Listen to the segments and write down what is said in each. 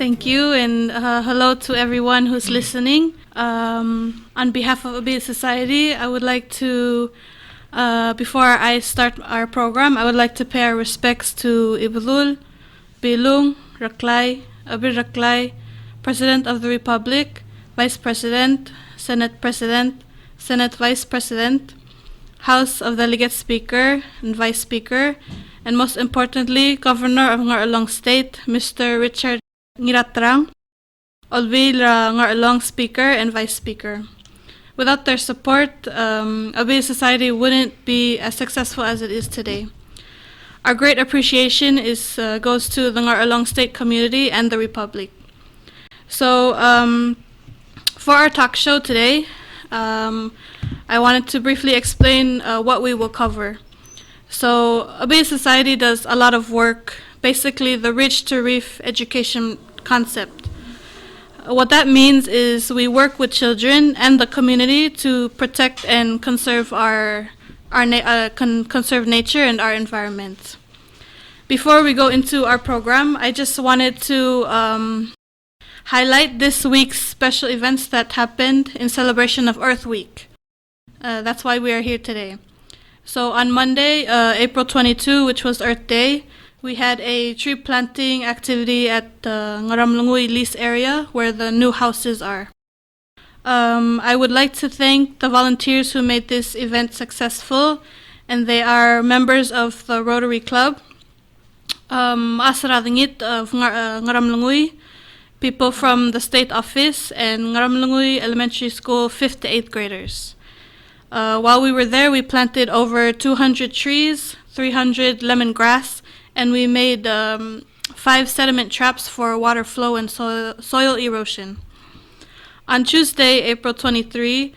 Thank you, and hello to everyone who's listening. On behalf of Ebiil Society, I would like to, before I start our program, I would like to pay our respects to Ebiil, Bilung, Raklay, Ebiil Raklay, President of the Republic, Vice President, Senate Vice President, House of Delegate Speaker and Vice Speaker, and most importantly, Governor of Oreall State, Mr. Richard Ngiratrang, Olvil Oreall Speaker and Vice Speaker. Without their support, Ebiil Society wouldn't be as successful as it is today. Our great appreciation goes to the Oreall State community and the Republic. So, for our talk show today, I wanted to briefly explain what we will cover. So, Ebiil Society does a lot of work, basically the Ridge to Reef education concept. What that means is we work with children and the community to protect and conserve conserve nature and our environment. Before we go into our program, I just wanted to highlight this week's special events that happened in celebration of Earth Week. That's why we are here today. So on Monday, April 22, which was Earth Day, we had a tree planting activity at the Ngaramlungui lease area where the new houses are. I would like to thank the volunteers who made this event successful, and they are members of the Rotary Club, Asradingit of Ngaramlungui, people from the state office, and Ngaramlungui Elementary School 5th to 8th graders. While we were there, we planted over 200 trees, 300 lemongrass, and we made 5 sediment traps for water flow and soil erosion. On Tuesday, April 23,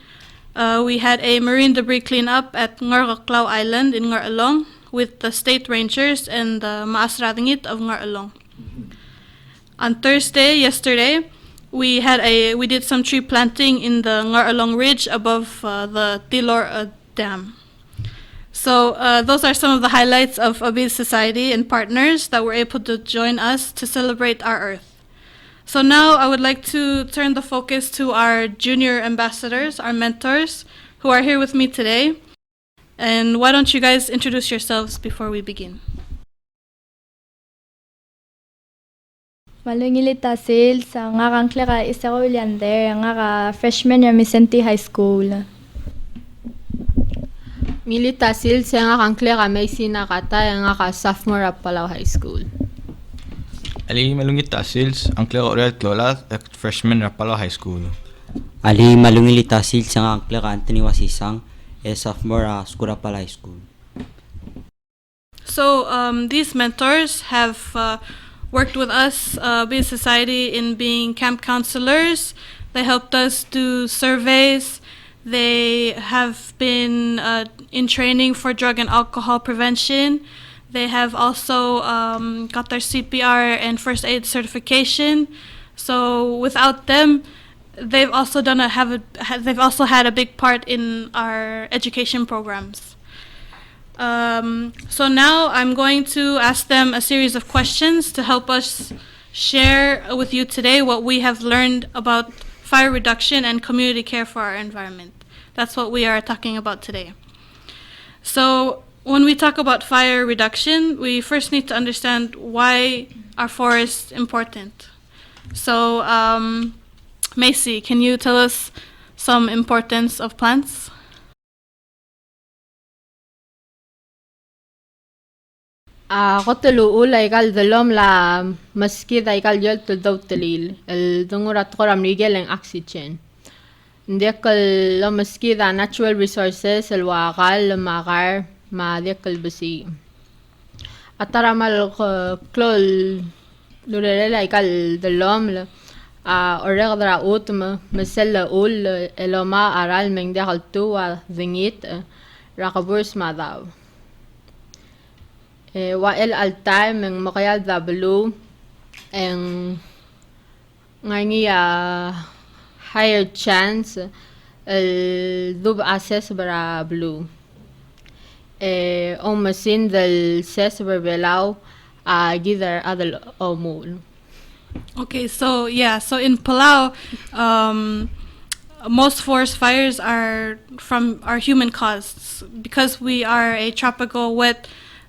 we had a marine debris cleanup at Ngargaklau Island in Oreall with the state rangers and the Maasradingit of Oreall. On Thursday, yesterday, we did some tree planting in the Oreall Ridge above the Tilor Dam. So those are some of the highlights of Ebiil Society and partners that were able to join us to celebrate our Earth. So now I would like to turn the focus to our junior ambassadors, our mentors, who are here with me today. And why don't you guys introduce yourselves before we begin? Malungilita sales nga kang Clara Iseko Willyander nga freshman year Vicente High School. Milita sales nga kang Clara Macy Nagata nga sophomore at Palau High School. Ali malungita sales ang Oreall Kloulechad at freshman at Palau High School. Ali malungilita sales nga ang Anthony Wasisang sophomore at Palau High School. So these mentors have worked with us, Ebiil Society, in being camp counselors. They helped us do surveys. They have been in training for drug and alcohol prevention. They have also got their CPR and first aid certification. So without them, they've also had a big part in our education programs. So now I'm going to ask them a series of questions to help us share with you today what we have learned about fire reduction and community care for our environment. That's what we are talking about today. So when we talk about fire reduction, we first need to understand why are forests important. So Macy, can you tell us some importance of plants? Qotulu ulay kal dalom la maskida ikal yol to dautalil el dungurat koram rigel ang oxygen. Ndekal lo maskida natural resources el wakal magar ma dekal basi. Ataramal klol lurela ikal dalom la oregdra utma masella ul eloma aral meng dekal tuwa zingit rakaburs madaw. Wael altar meng makayal blue ang ngangi higher chance dub access bara blue o masin del ses berbelaw gidar adal omul Okay, so yeah, so in Palau, most forest fires are human caused because we are a tropical wet.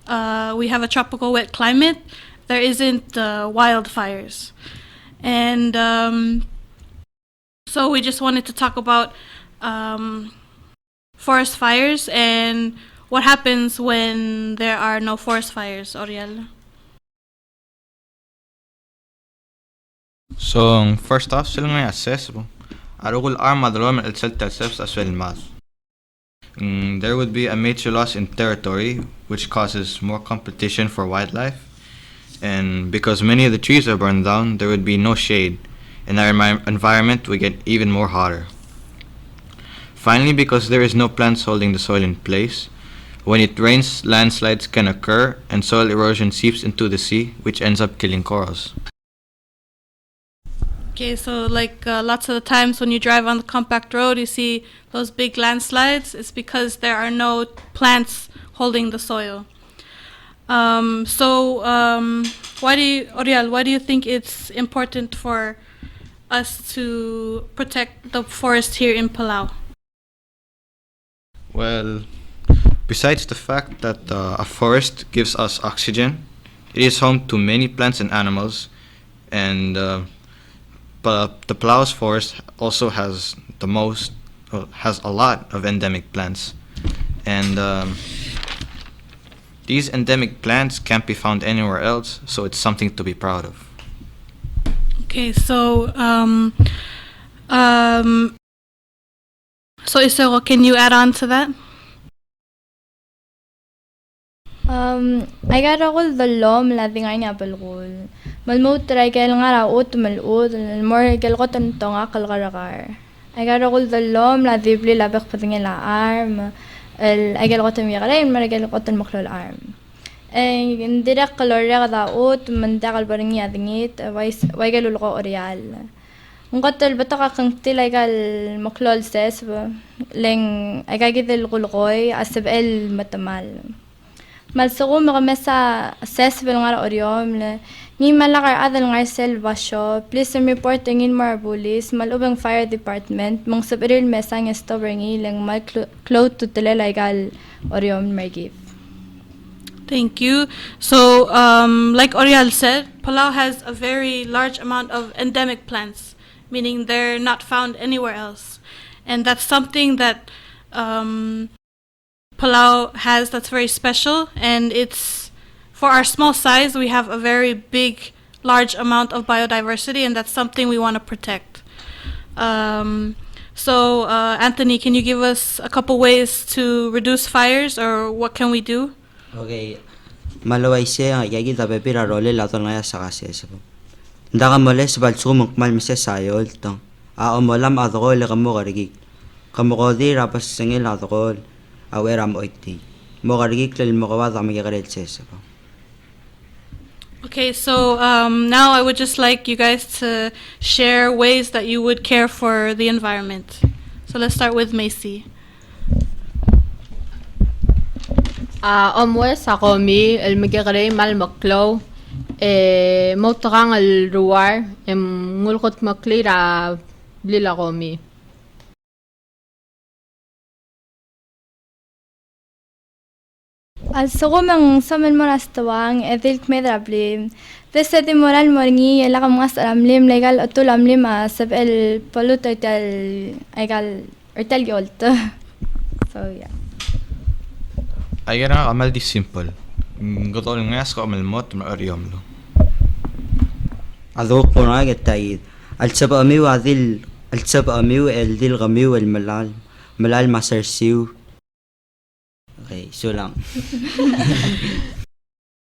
We have a tropical wet climate. There isn't wildfires, and so we just wanted to talk about forest fires and what happens when there are no forest fires, Oreall. So, first off, sila nga assess po. Arugul armadilom el self as well mas. There would be a major loss in territory, which causes more competition for wildlife. And because many of the trees are burned down, there would be no shade, and our environment would get even more hotter. Finally, because there is no plants holding the soil in place, when it rains, landslides can occur, and soil erosion seeps into the sea, which ends up killing corals. Okay, so like lots of the times when you drive on the compact road, you see those big landslides. It's because there are no plants holding the soil. Oreall, why do you think it's important for us to protect the forest here in Palau? Well, besides the fact that a forest gives us oxygen, it is home to many plants and animals, and but the Palau's forest also has has a lot of endemic plants, and these endemic plants can't be found anywhere else, so it's something to be proud of. Okay, so Iseko, can you add on to that? أقول ظلهم الذي عيني بالغول ملموت رجال غرا أوت ملؤود المر رجال قطن تناق الغرغار أقول ظلهم الذي بلي لبق بدين العارم الأجل قطن يغري المر رجال قطن مخلو العارم ندرق الرغدا أوت من دغل برني أذنيت ويجلو الغو أوريال نقتل بطاقة قنتي أجل مخلو الساسب لين أجل الغلغوي أسبقل متمال malsugo magamesa accessible nga oriom le ni malakar adal nga sel basyo please report ngin marbulis malubang fire department mong sabiril mesa nga stobringi lang mal close to telelegal oriom mergive. Thank you. So, like Oreall said, Palau has a very large amount of endemic plants, meaning they're not found anywhere else, and that's something that Palau has that's very special, and it's for our small size we have a very big large amount of biodiversity, and that's something we want to protect. Anthony, can you give us a couple ways to reduce fires, or what can we do? Okay. Malaway siya yagi tabe pira role lato nga sa kasi sa. Ndaka mole sa balsu mukmal mise sayol tang. Molam adro le kamo garigi. Kamo godi rapas singil adro. Aweram oiti. Mogarigi klel mogawad amigarel sesa. Okay, so now I would just like you guys to share ways that you would care for the environment. So let's start with Macy. Omwes ako mi el magigare mal maklaw motorang el ruar ngulkot maklira lila ko mi. السغو من سمن مرستوان Ediil Mentors desde de moral morni el agam mas amlim legal atul amlim sab el polluter tal egal ertal yolt. So yeah. Ayan nga amal di simple. Gotol nga ko amal mot ma ariom lo. Adok po nga getayid. Alsaba amiw el dil gamiw el malal masarsiw. Okay, so lang.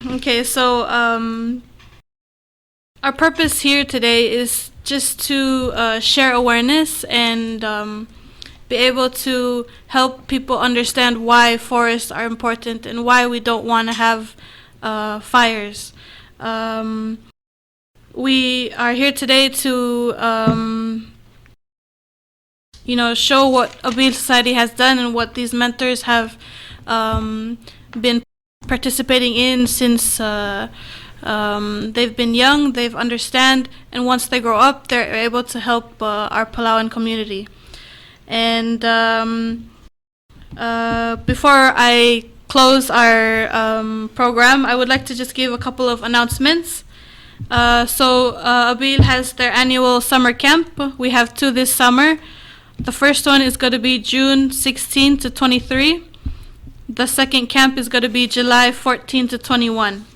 Okay, so our purpose here today is just to share awareness and be able to help people understand why forests are important and why we don't want to have fires. We are here today to show what Ebiil Society has done and what these mentors have been participating in since They've been young, they've understand, and once they grow up, they're able to help our Palauan community. And before I close our program, I would like to just give a couple of announcements. Ebiil has their annual summer camp. We have 2 this summer. The first one is going to be June 16 to 23. The second camp is going to be July 14 to 21.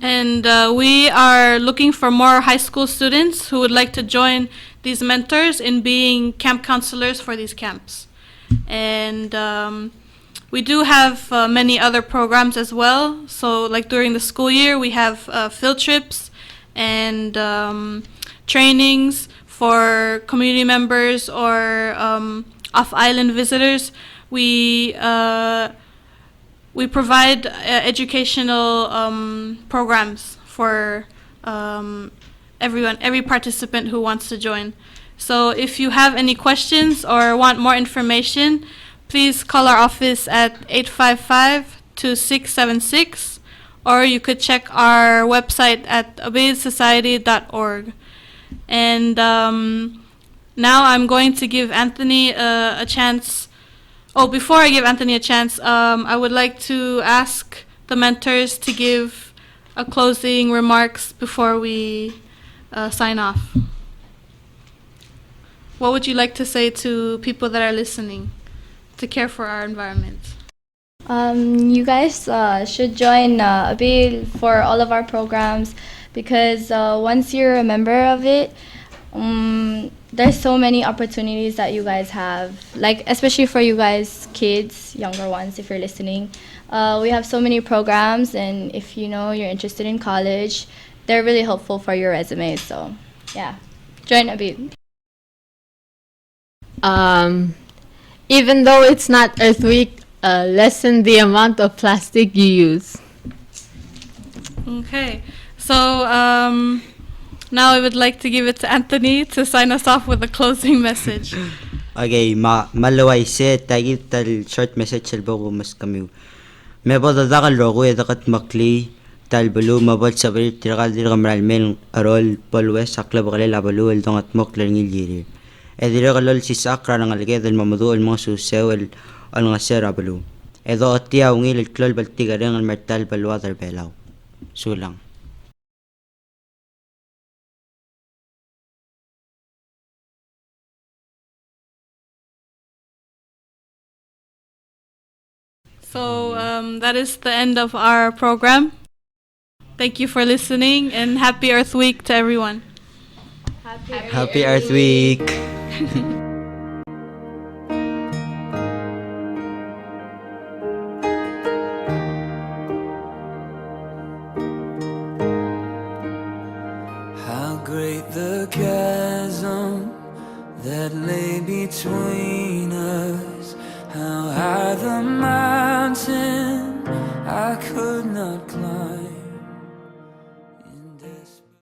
And we are looking for more high school students who would like to join these mentors in being camp counselors for these camps. And we do have many other programs as well. So like during the school year, we have field trips and trainings for community members or off-island visitors. We provide educational programs for every participant who wants to join. So if you have any questions or want more information, please call our office at 855-2676, or you could check our website at ebiilsociety.org. And now I'm going to give Anthony a chance. Oh, before I give Anthony a chance, I would like to ask the mentors to give a closing remarks before we sign off. What would you like to say to people that are listening to care for our environment? You guys should join Ebiil for all of our programs, because once you're a member of it, there's so many opportunities that you guys have, like especially for you guys kids, younger ones, if you're listening. We have so many programs, and if you know you're interested in college, they're really helpful for your resume. So yeah, join Ebiil. Even though it's not Earth Week, lessen the amount of plastic you use. Okay, so now I would like to give it to Anthony to sign us off with a closing message. Okay, malaway se tagi tal short message albo mas kami. Mebo dadakal rogo edakat makli tal bulu mabot sabir tirakal dirgamral men arol polwes sakla bakale labalu el dongat mokler ngiliri. Ediil kalol si sakra ng alged el mamadu el mga susew el nga sera balu. Edo atia ungil el klol baltigareng el mertal balwadar belaw. Sulang. So that is the end of our program. Thank you for listening, and Happy Earth Week to everyone. Happy Earth Week. How great the chasm that lay between us, how high the mountain I could not climb.